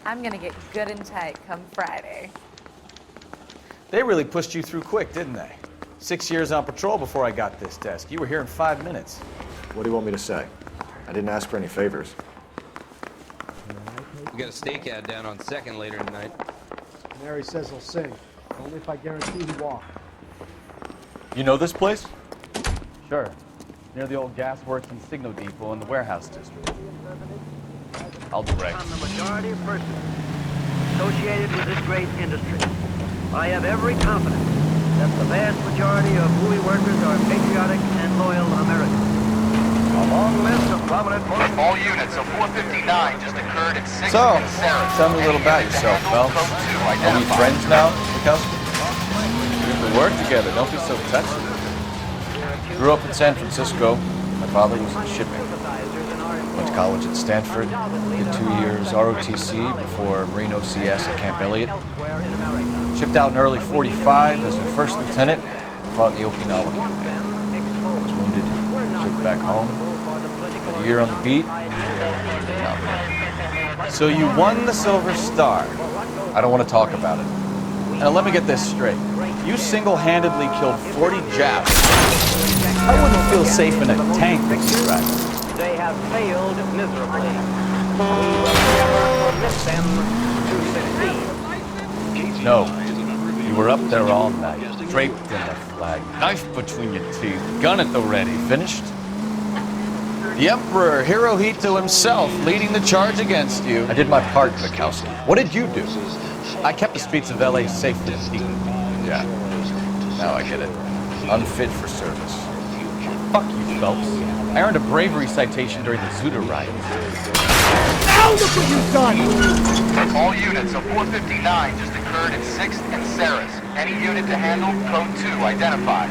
I'm gonna get good and tight come Friday. They really pushed you through quick, didn't they? 6 years on patrol before I got this desk. You were here in 5 minutes. What do you want me to say? I didn't ask for any favors. We got a stake ad down on 2nd later tonight. Mary says he'll sing, only if I guarantee he walk. You know this place? Sure. Near the old gas works and signal depot in the warehouse district. I'll direct. I'm the majority of persons associated with this great industry. I have every confidence that the vast majority of movie workers are patriotic and loyal Americans. A long list of prominent... All units of 459 just occurred at 6th So, and Sarah. tell me a little about yourself, Phelps. Are we friends now, Kelso? We have to work together. Don't be so touchy. Grew up in San Francisco. My father was in shipping. Went to college at Stanford. Did 2 years ROTC before Marine OCS at Camp Elliott. Shipped out in early '45 as a first lieutenant. Fought in the Okinawa campaign. Was wounded. Shipped back home. A year on the beat. So you won the Silver Star. I don't want to talk about it. Now let me get this straight. You single-handedly killed 40 Japs. I wouldn't feel safe in a tank with you, right? They have failed miserably. We will never permit them to succeed. No. You were up there all night, draped in the flag, knife between your teeth, gun at the ready. Finished? The Emperor Hirohito himself leading the charge against you. I did my part, Mikowski. What did you do? I kept the streets of LA safe for the people. Yeah. Now I get it. Unfit for service. Fuck you, Phelps. I earned a bravery citation during the Zuda riot. Now look what you've done! All units of 459 just occurred at 6th and Sarah's. Any unit to handle, code 2 identified.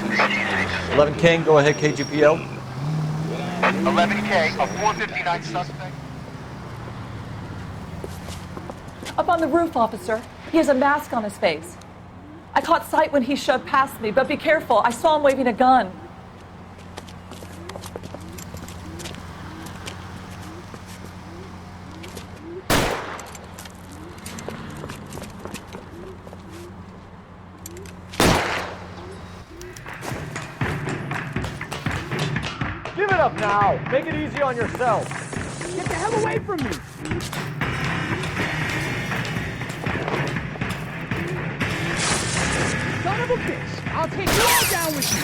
11 King, go ahead, KGPL. 11K, a 459 suspect. Up on the roof, officer. He has a mask on his face. I caught sight when he shoved past me, but be careful. I saw him waving a gun. Give it up now! Make it easy on yourself! Get the hell away from me! Son of a bitch! I'll take you all down with you!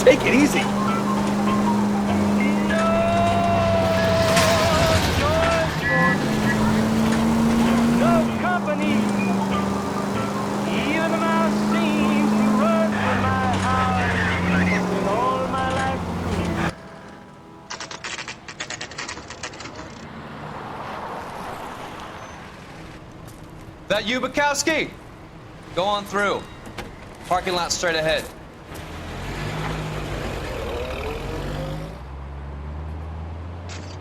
Take it easy. That you, Bukowski? Go on through. Parking lot straight ahead.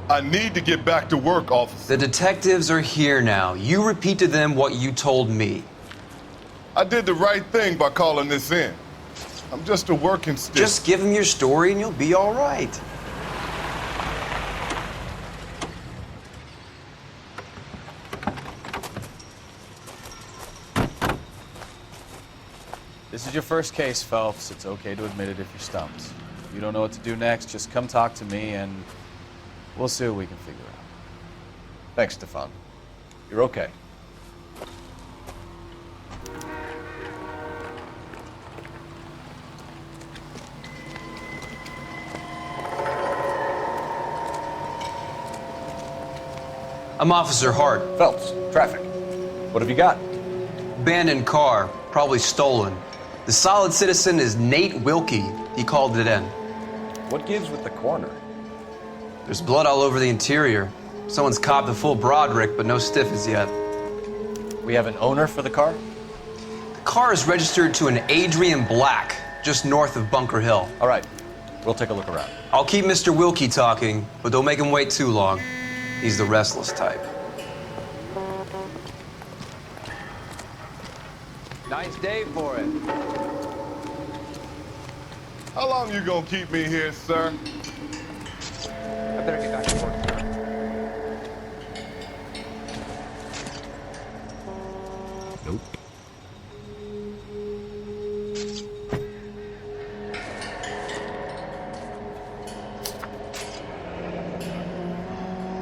I need to get back to work, officer. The detectives are here now. You repeat to them what you told me. I did the right thing by calling this in. I'm just a working stick. Just give them your story and you'll be all right. This is your first case, Phelps. It's okay to admit it if you're stumped. If you don't know what to do next, just come talk to me and we'll see what we can figure out. Thanks, Stefan. You're okay. I'm Officer Hart. Phelps, traffic. What have you got? Abandoned car, probably stolen. The solid citizen is Nate Wilkie. He called it in. What gives with the corner? There's blood all over the interior. Someone's copped a full Broderick, but no stiff as yet. We have an owner for the car? The car is registered to an Adrian Black, just north of Bunker Hill. All right, we'll take a look around. I'll keep Mr. Wilkie talking, but don't make him wait too long. He's the restless type. Nice day for it. How long you gonna keep me here, sir? I better get back to work. Nope.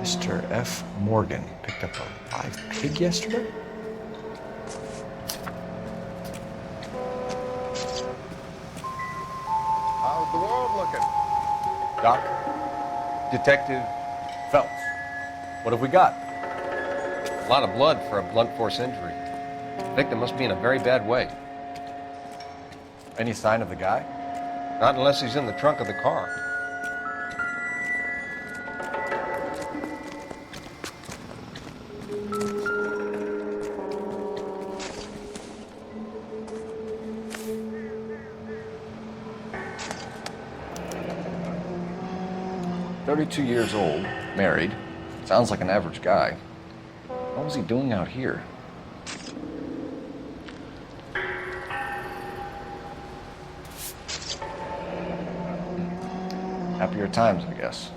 Mr. F. Morgan picked up a live pig yesterday? How's the world looking? Doc? Detective Phelps. What have we got? A lot of blood for a blunt force injury. The victim must be in a very bad way. Any sign of the guy? Not unless he's in the trunk of the car. "32 years old, married. Sounds like an average guy. What was he doing out here?" Happier times, I guess.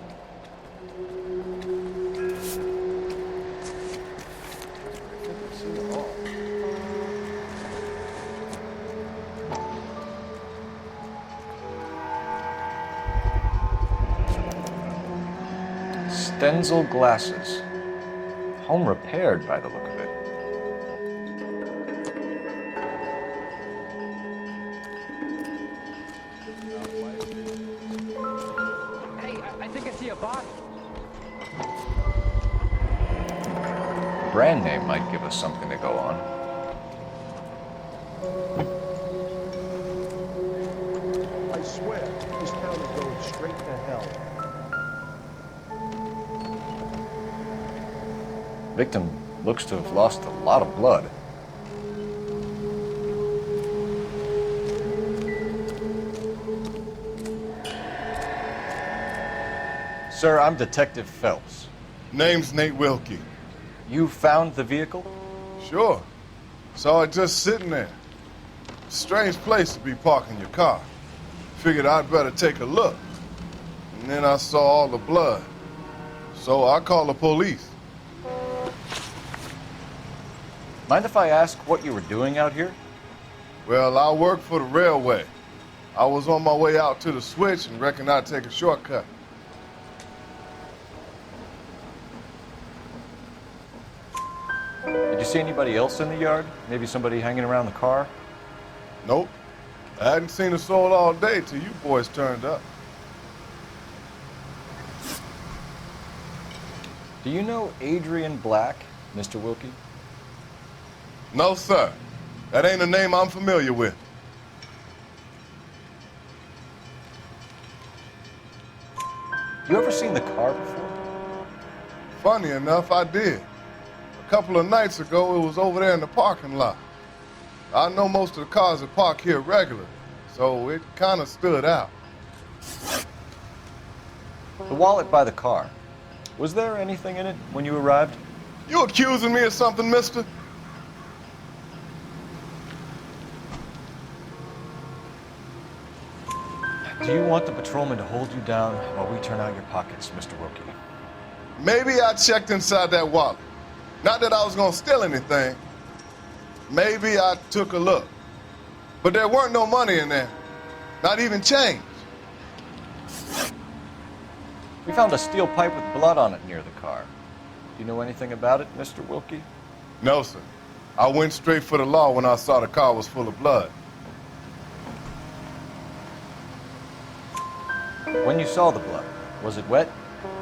Stenzel glasses. Home repaired by the look of it. Hey, I think I see a body. Brand name might give us something to go on. I swear, this town is going straight to hell. Victim looks to have lost a lot of blood. Sir, I'm Detective Phelps. Name's Nate Wilkie. You found the vehicle? Sure. Saw it just sitting there. Strange place to be parking your car. Figured I'd better take a look. And then I saw all the blood. So I called the police. Mind if I ask what you were doing out here? Well, I work for the railway. I was on my way out to the switch and reckoned I'd take a shortcut. Did you see anybody else in the yard? Maybe somebody hanging around the car? Nope. I hadn't seen a soul all day till you boys turned up. Do you know Adrian Black, Mr. Wilkie? No, sir. That ain't a name I'm familiar with. You ever seen the car before? Funny enough, I did. A couple of nights ago, it was over there in the parking lot. I know most of the cars that park here regularly, so it kind of stood out. The wallet by the car. Was there anything in it when you arrived? You accusing me of something, mister? Do you want the patrolman to hold you down while we turn out your pockets, Mr. Wilkie? Maybe I checked inside that wallet. Not that I was gonna steal anything. Maybe I took a look. But there weren't no money in there. Not even change. We found a steel pipe with blood on it near the car. Do you know anything about it, Mr. Wilkie? No, sir. I went straight for the law when I saw the car was full of blood. When you saw the blood, was it wet,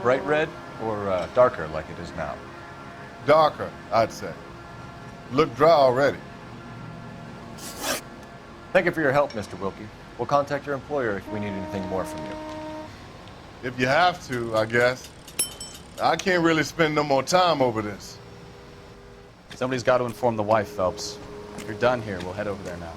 bright red, or darker like it is now? Darker, I'd say. Look dry already. Thank you for your help, Mr. Wilkie. We'll contact your employer if we need anything more from you. If you have to, I guess. I can't really spend no more time over this. Somebody's got to inform the wife, Phelps. If you're done here, we'll head over there now.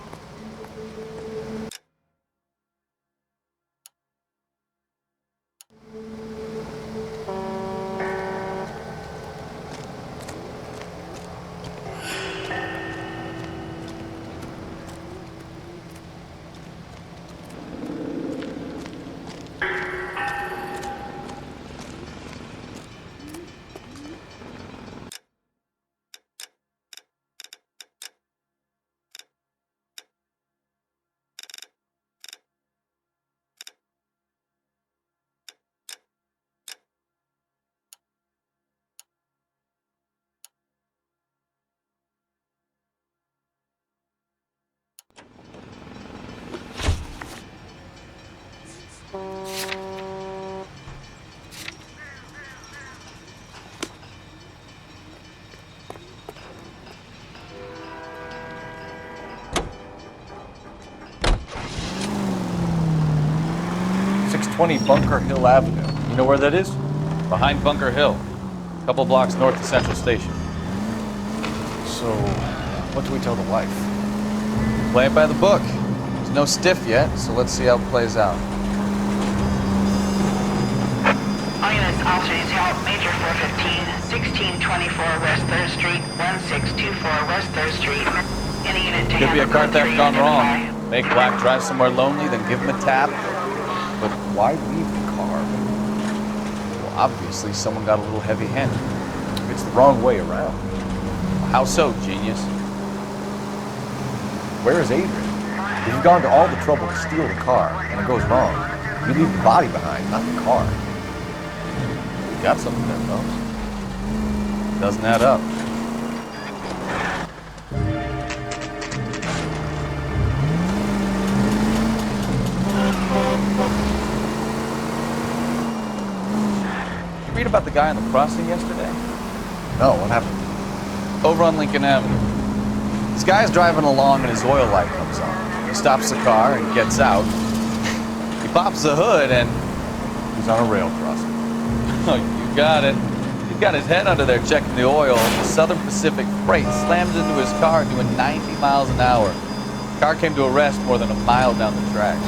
Bunker Hill Avenue. You know where that is? Behind Bunker Hill. A couple blocks north of Central Station. So, what do we tell the wife? Play it by the book. There's no stiff yet, so let's see how it plays out. All units, officers help. Major 415, 1624 West 3rd Street, 1624 West 3rd Street. Any unit to Could be a handle car code theft 3, gone wrong. identify. Make Black drive somewhere lonely, then give him a tap. But why leave the car? Well, obviously someone got a little heavy-handed. It's the wrong way around. How so, genius? Where is Adrian? If you've gone to all the trouble to steal the car, and it goes wrong, you leave the body behind, not the car. You got something there, Phelps. Doesn't add up. Read about the guy on the crossing yesterday? No, what happened? Over on Lincoln Avenue. This guy's driving along and his oil light comes on. He stops the car and gets out. He pops the hood and... He's on a rail crossing. Oh, you got it. He's got his head under there checking the oil. The Southern Pacific Freight slams into his car doing 90 miles an hour. The car came to a rest more than a mile down the track.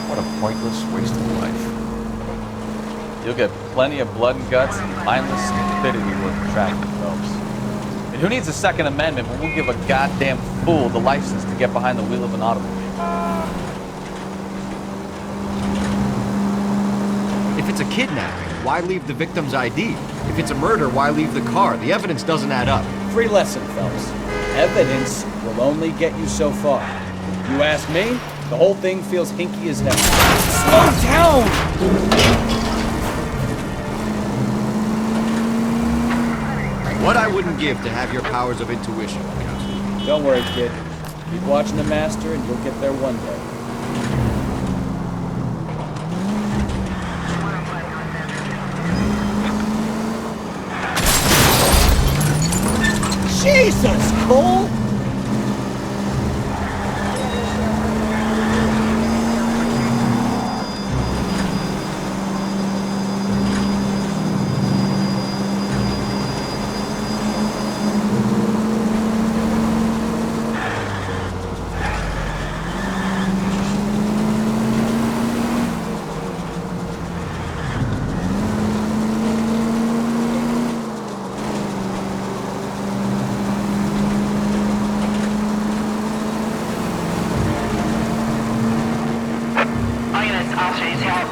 What a pointless waste of life. You'll get plenty of blood and guts and mindless stupidity worth tracking, Phelps. And who needs a Second Amendment when we'll give a goddamn fool the license to get behind the wheel of an automobile? If it's a kidnapping, why leave the victim's ID? If it's a murder, why leave the car? The evidence doesn't add up. Free lesson, Phelps. Evidence will only get you so far. If you ask me, the whole thing feels hinky as hell. Slow down! What I wouldn't give to have your powers of intuition. Don't worry, kid. Keep watching the master and you'll get there one day. Jesus, Cole!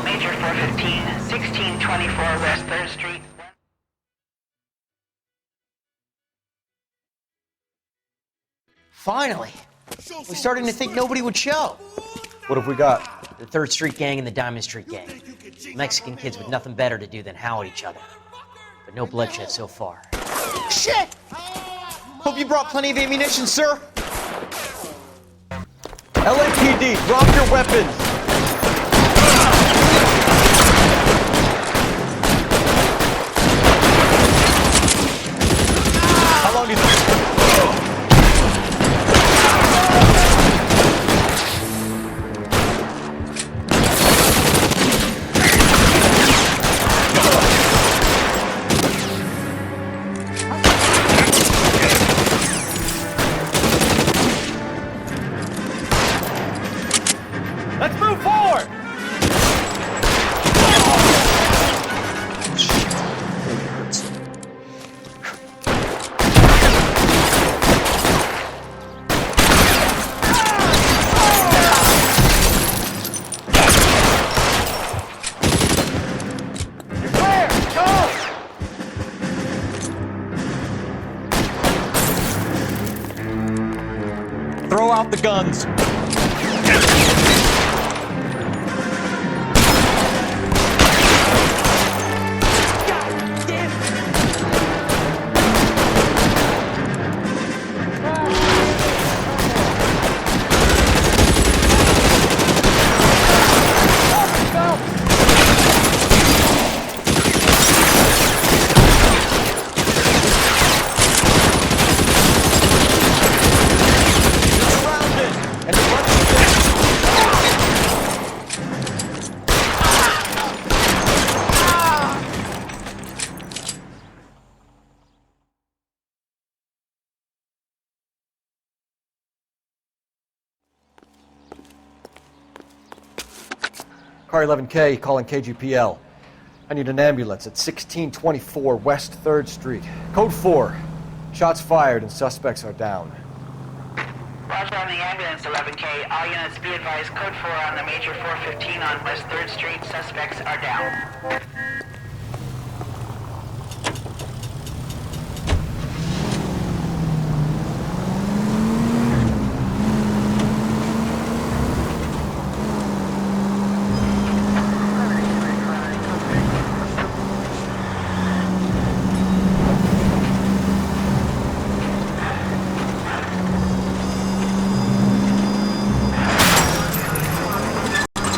Major 415, 1624 West 3rd Street. Finally! We're starting to think nobody would show. What have we got? The 3rd Street Gang and the Diamond Street Gang. Mexican kids with nothing better to do than howl at each other. But no bloodshed so far. Shit! Hope you brought plenty of ammunition, sir. LAPD, drop your weapons! off the guns. Car 11K, calling KGPL. I need an ambulance at 1624 West 3rd Street. Code 4. Shots fired and suspects are down. Roger on the ambulance, 11K. All units be advised, code 4 on the major 415 on West 3rd Street. Suspects are down.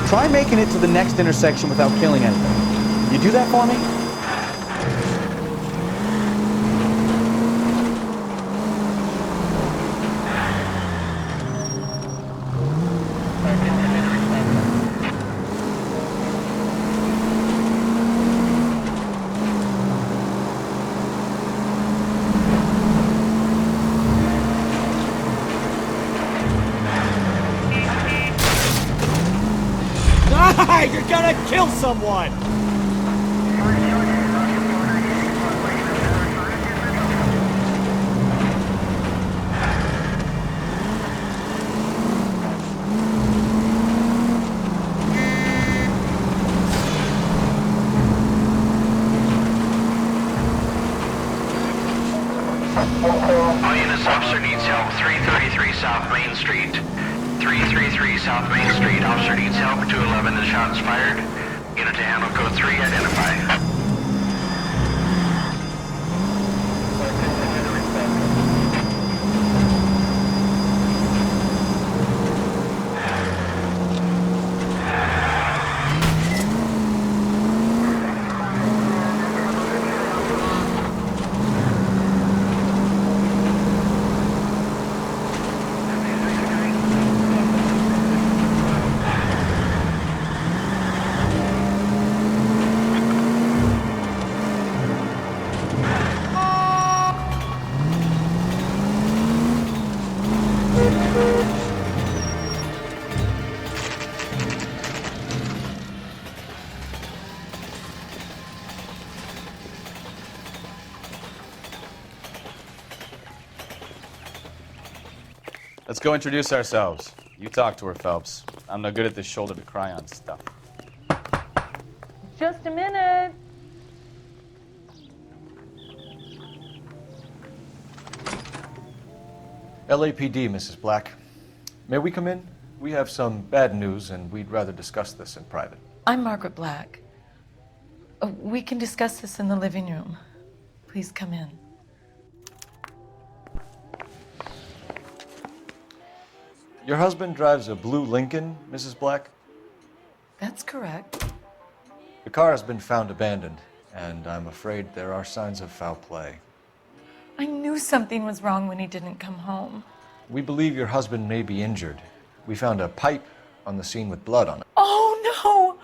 Try making it to the next intersection without killing anything. You do that for me? You're gonna kill someone! All units, officer needs help. 333 South Main Street. 333 South Main Street. Officer needs help. 211 is shots fired. Unit to handle code 3, identify. Let's go introduce ourselves. You talk to her, Phelps. I'm no good at this shoulder to cry on stuff. Just a minute. LAPD, Mrs. Black. May we come in? We have some bad news, and we'd rather discuss this in private. I'm Margaret Black. We can discuss this in the living room. Please come in. Your husband drives a blue Lincoln, Mrs. Black? That's correct. The car has been found abandoned, and I'm afraid there are signs of foul play. I knew something was wrong when he didn't come home. We believe your husband may be injured. We found a pipe on the scene with blood on it. Oh no!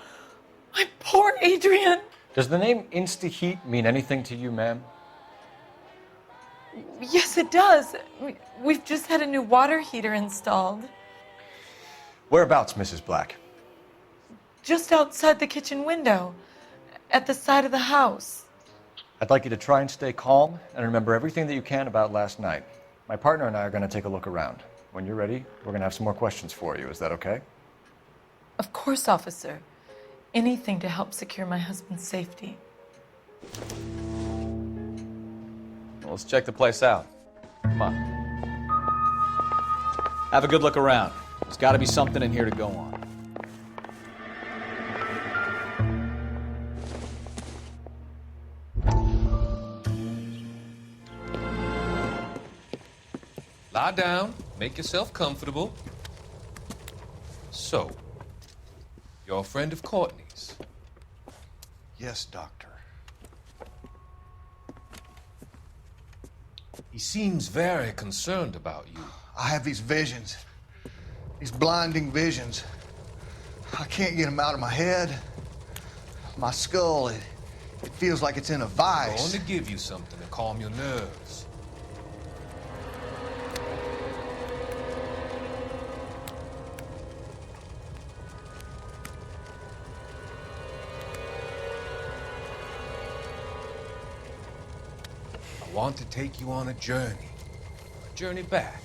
My poor Adrian! Does the name Insta-Heat mean anything to you, ma'am? Yes, it does. We've just had a new water heater installed. Whereabouts, Mrs. Black? Just outside the kitchen window, at the side of the house. I'd like you to try and stay calm and remember everything that you can about last night. My partner and I are going to take a look around. When you're ready, we're going to have some more questions for you. Is that okay? Of course, officer. Anything to help secure my husband's safety. Well, let's check the place out. Come on. Have a good look around. There's got to be something in here to go on. Lie down, make yourself comfortable. So, you're a friend of Courtney's? Yes, Doctor. He seems very concerned about you. I have these visions. These blinding visions. I can't get them out of my head. My skull, it feels like it's in a vice. I want to give you something to calm your nerves. I want to take you on a journey back.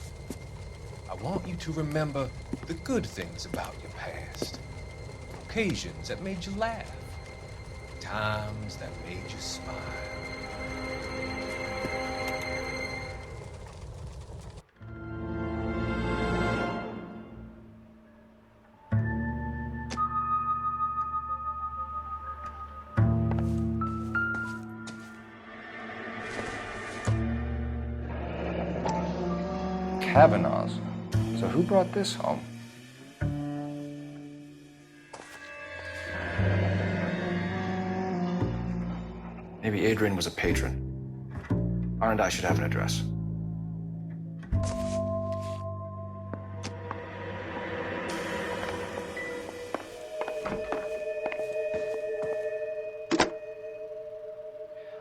I want you to remember the good things about your past. Occasions that made you laugh. Times that made you smile. Kavanaugh's. So who brought this home? Maybe Adrian was a patron. R&I should have an address.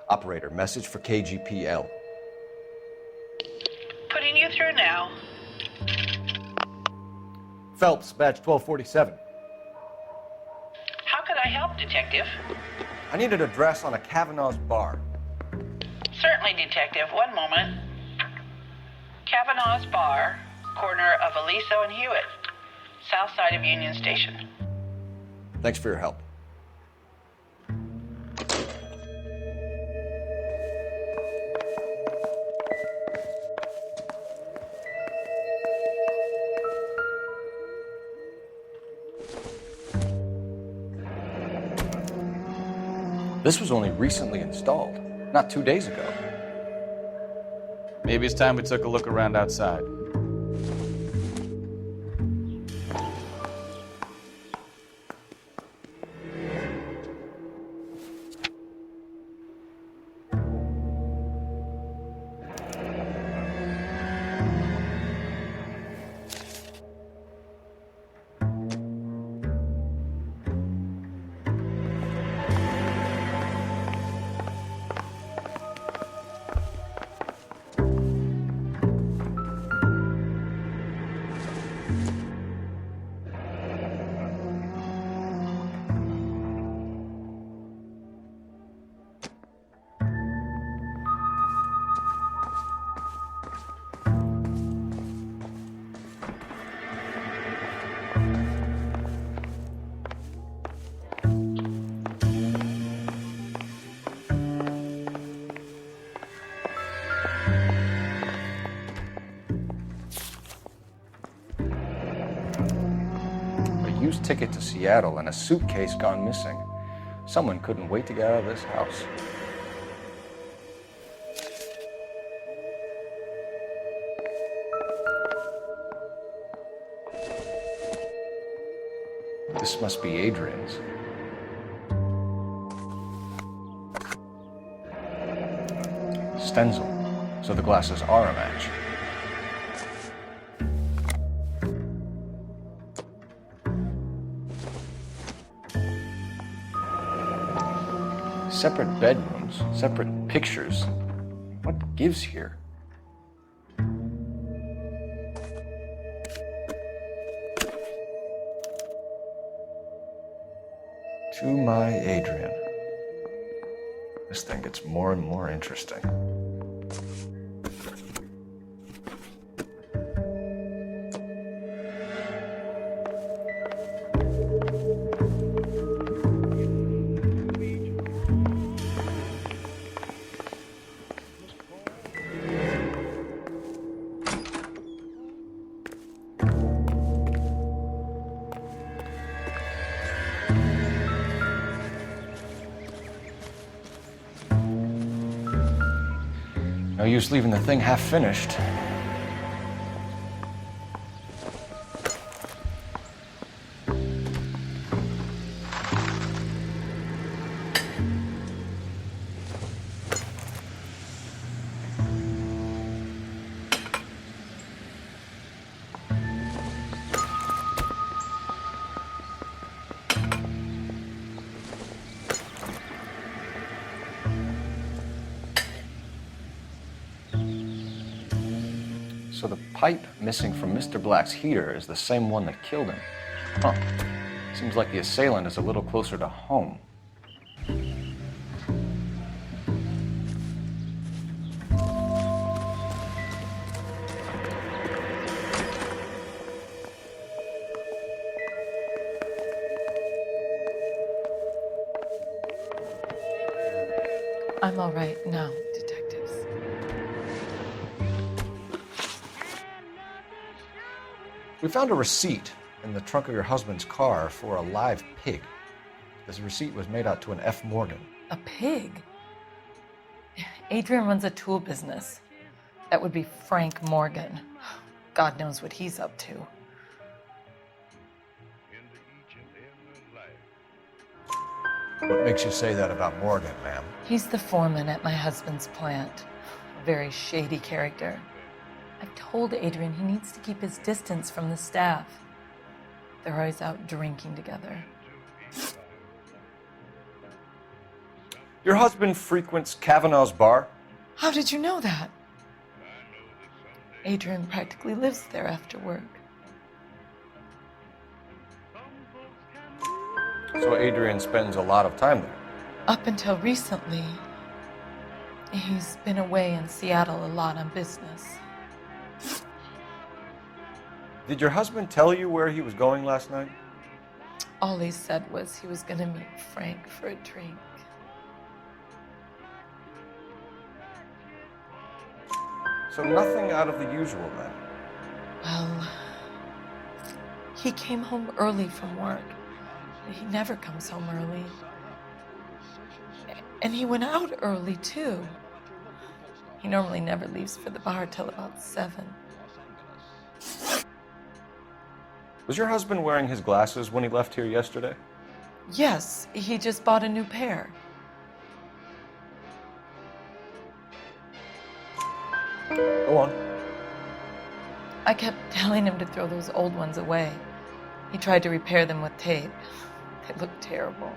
Operator, message for KGPL. Putting you through now. Phelps, badge 1247. How could I help, Detective? I need an address on a Kavanaugh's bar. Certainly, Detective. One moment. Kavanaugh's Bar, corner of Aliso and Hewitt, south side of Union Station. Thanks for your help. This was only recently installed, not 2 days ago. Maybe it's time we took a look around outside. Used ticket to Seattle and a suitcase gone missing. Someone couldn't wait to get out of this house. This must be Adrian's. Stenzel, so the glasses are a match. Separate bedrooms, separate pictures. What gives here? To my Adrian. This thing gets more and more interesting. No use leaving the thing half finished. So the pipe missing from Mr. Black's heater is the same one that killed him. Huh. Seems like the assailant is a little closer to home. I'm all right now, detectives. We found a receipt in the trunk of your husband's car for a live pig. This receipt was made out to an F. Morgan. A pig? Adrian runs a tool business. That would be Frank Morgan. God knows what he's up to. What makes you say that about Morgan, ma'am? He's the foreman at my husband's plant. A very shady character. I've told Adrian he needs to keep his distance from the staff. They're always out drinking together. Your husband frequents Kavanaugh's bar? How did you know that? Adrian practically lives there after work. So Adrian spends a lot of time there? Up until recently, he's been away in Seattle a lot on business. Did your husband tell you where he was going last night? All he said was he was going to meet Frank for a drink. So nothing out of the usual then? Well, he came home early from work. He never comes home early. And he went out early, too. He normally never leaves for the bar till about 7. Was your husband wearing his glasses when he left here yesterday? Yes, he just bought a new pair. Go on. I kept telling him to throw those old ones away. He tried to repair them with tape. They looked terrible.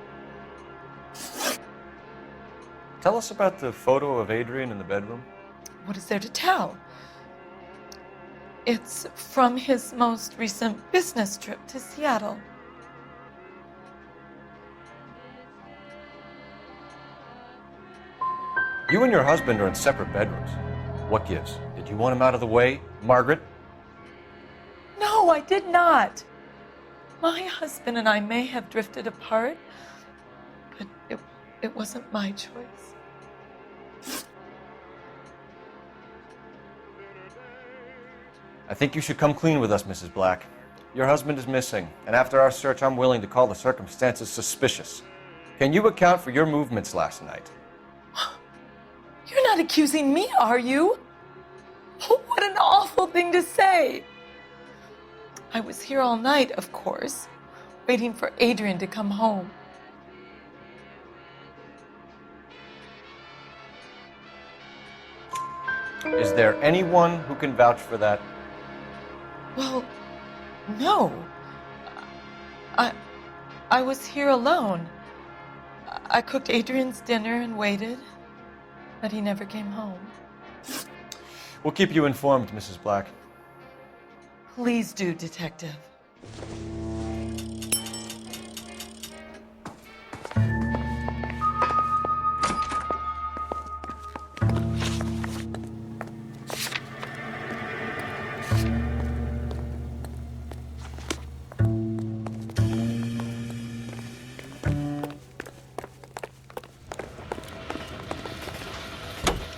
Tell us about the photo of Adrian in the bedroom. What is there to tell? It's from his most recent business trip to Seattle. You and your husband are in separate bedrooms. What gives? Did you want him out of the way, Margaret? No, I did not. My husband and I may have drifted apart, but it wasn't my choice. I think you should come clean with us, Mrs. Black. Your husband is missing, and after our search, I'm willing to call the circumstances suspicious. Can you account for your movements last night? You're not accusing me, are you? Oh, what an awful thing to say. I was here all night, of course, waiting for Adrian to come home. Is there anyone who can vouch for that? Well, no. I was here alone. I cooked Adrian's dinner and waited, but he never came home. We'll keep you informed, Mrs. Black. Please do, Detective.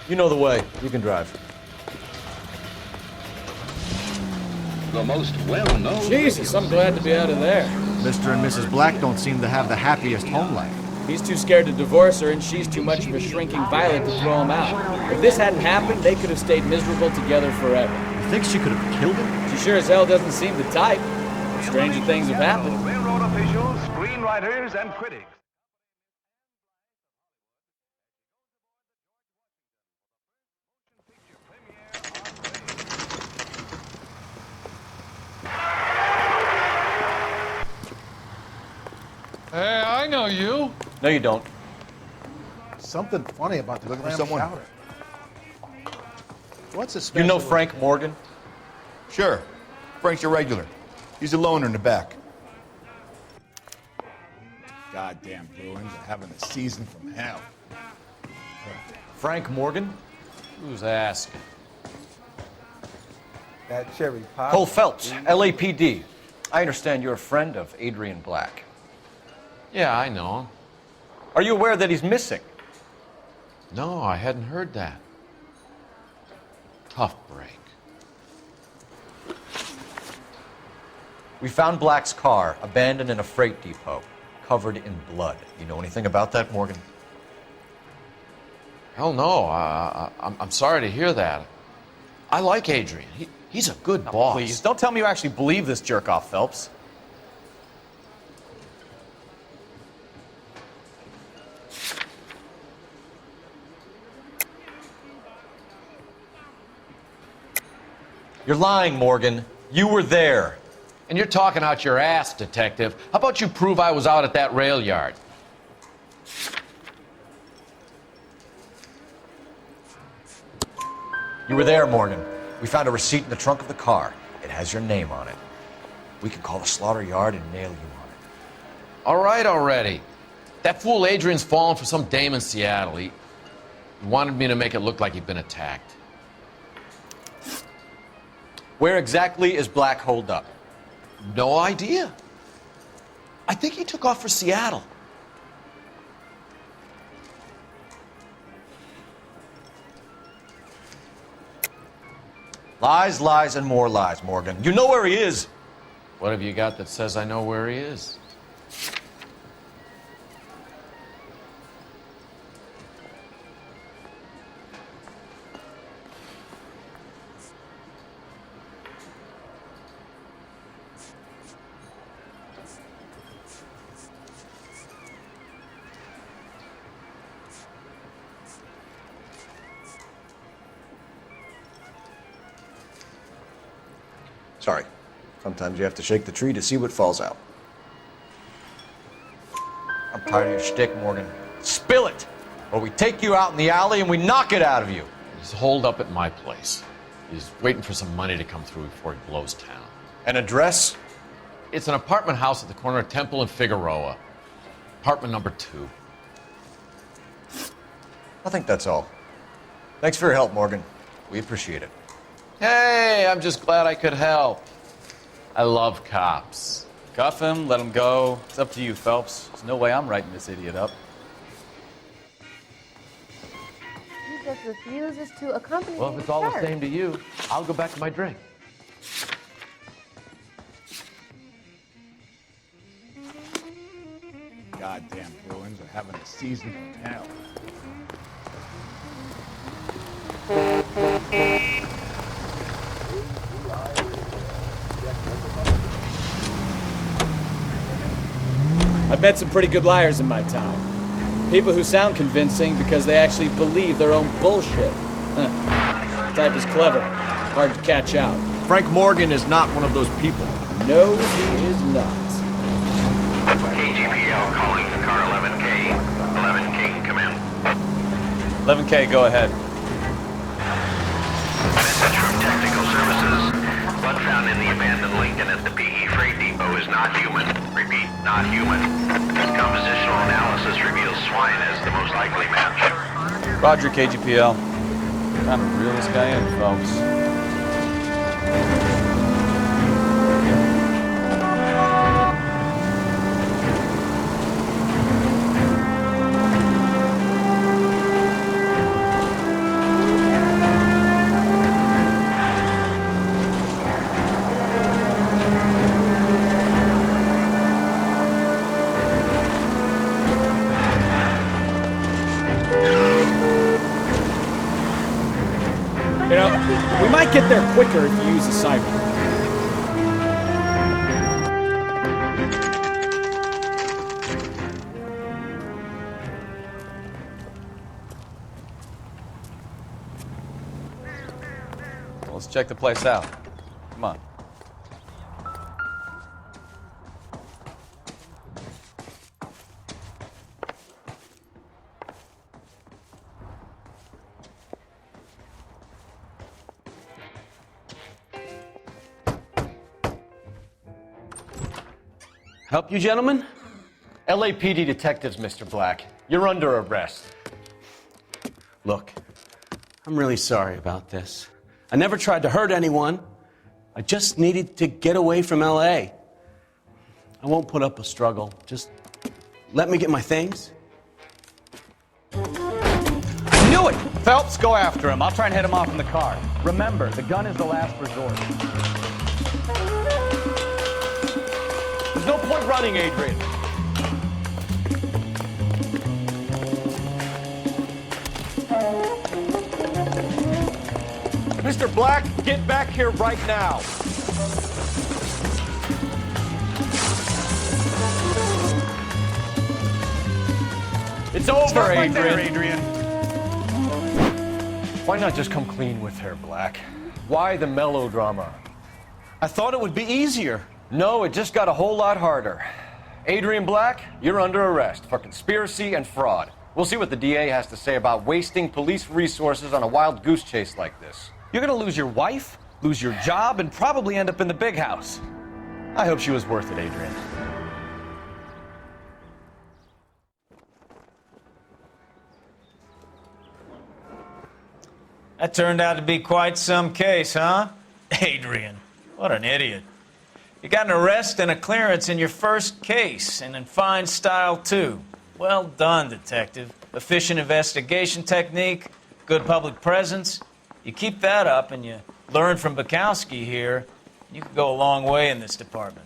You know the way. You can drive. The most well-known... Jesus, I'm glad to be out of there. Mr. and Mrs. Black don't seem to have the happiest home life. He's too scared to divorce her, and she's too much of a shrinking violet to throw him out. If this hadn't happened, they could have stayed miserable together forever. You think she could have killed him? She sure as hell doesn't seem the type. Stranger things have happened. Railroad officials, screenwriters, and critics. Hey, I know you. No, you don't. Something funny about the Looking for clam someone? chowder. What's a special? You know Frank Morgan? Sure. Frank's your regular. He's a loner in the back. Goddamn Bruins are having a season from hell. Frank Morgan? Who's asking? That cherry pie. Cole Phelps, LAPD. I understand you're a friend of Adrian Black. Yeah, I know him. Are you aware that he's missing? No, I hadn't heard that. Tough break. We found Black's car abandoned in a freight depot, covered in blood. You know anything about that, Morgan? Hell no. I'm sorry to hear that. I like Adrian. He's a good boss. Please, don't tell me you actually believe this jerk-off, Phelps. You're lying, Morgan. You were there. And you're talking out your ass, detective. How about you prove I was out at that rail yard? You were there, Morgan. We found a receipt in the trunk of the car. It has your name on it. We can call the slaughter yard and nail you on it. All right already. That fool Adrian's fallen for some dame in Seattle. He wanted me to make it look like he'd been attacked. Where exactly is Black holed up? No idea. I think he took off for Seattle. Lies, lies, and more lies, Morgan. You know where he is. What have you got that says I know where he is? Sorry. Sometimes you have to shake the tree to see what falls out. I'm tired of your shtick, Morgan. Spill it! Or we take you out in the alley and we knock it out of you. He's holed up at my place. He's waiting for some money to come through before he blows town. An address? It's an apartment house at the corner of Temple and Figueroa. Apartment number 2. I think that's all. Thanks for your help, Morgan. We appreciate it. Hey, I'm just glad I could help. I love cops. Cuff him, let him go. It's up to you, Phelps. There's no way I'm writing this idiot up. He just refuses to accompany Well, me if it's to all the church. same to you, I'll go back to my drink. Goddamn Bruins are having a season from hell. I've met some pretty good liars in my time. People who sound convincing because they actually believe their own bullshit. Huh. The type is clever, hard to catch out. Frank Morgan is not one of those people. No, he is not. KGPL calling to car 11K. 11K, come in. 11K, go ahead. Message from Technical Services. Blood found in the abandoned Lincoln at the PE Freight Depot is not human. Repeat, not human. Compositional analysis reveals swine as the most likely match. Roger, KGPL. Time to reel this guy in, Phelps. You know, we might get there quicker if you use a siren. Let's check the place out. Come on. Help you, gentlemen? LAPD detectives, Mr. Black. You're under arrest. Look, I'm really sorry about this. I never tried to hurt anyone. I just needed to get away from LA. I won't put up a struggle. Just let me get my things. I knew it! Phelps, go after him. I'll try and head him off in the car. Remember, the gun is the last resort. There's no point running, Adrian. Mr. Black, get back here right now. It's over, right Adrian. there, Adrian. Why not just come clean with her, Black? Why the melodrama? I thought it would be easier. No, it just got a whole lot harder. Adrian Black, you're under arrest for conspiracy and fraud. We'll see what the DA has to say about wasting police resources on a wild goose chase like this. You're gonna lose your wife, lose your job, and probably end up in the big house. I hope she was worth it, Adrian. That turned out to be quite some case, huh? Adrian, what an idiot. You got an arrest and a clearance in your first case, and in fine style, too. Well done, detective. Efficient investigation technique, good public presence. You keep that up and you learn from Bukowski here, you could go a long way in this department.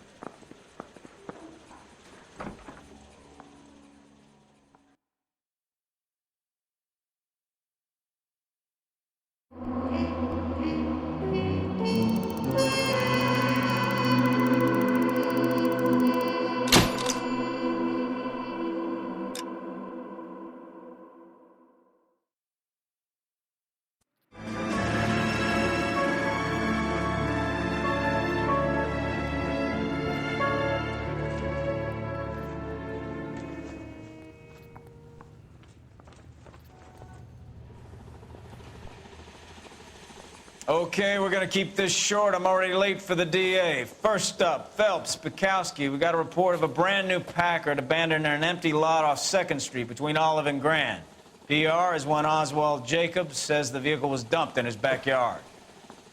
Okay, we're gonna keep this short. I'm already late for the DA. First up, Phelps, Bukowski. We got a report of a brand new Packard abandoned in an empty lot off 2nd Street between Olive and Grand. PR is one Oswald Jacobs says the vehicle was dumped in his backyard.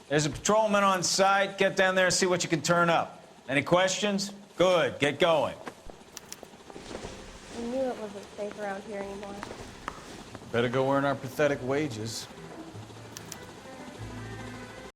There's a patrolman on site. Get down there and see what you can turn up. Any questions? Good, get going. I knew it wasn't safe around here anymore. Better go earn our pathetic wages.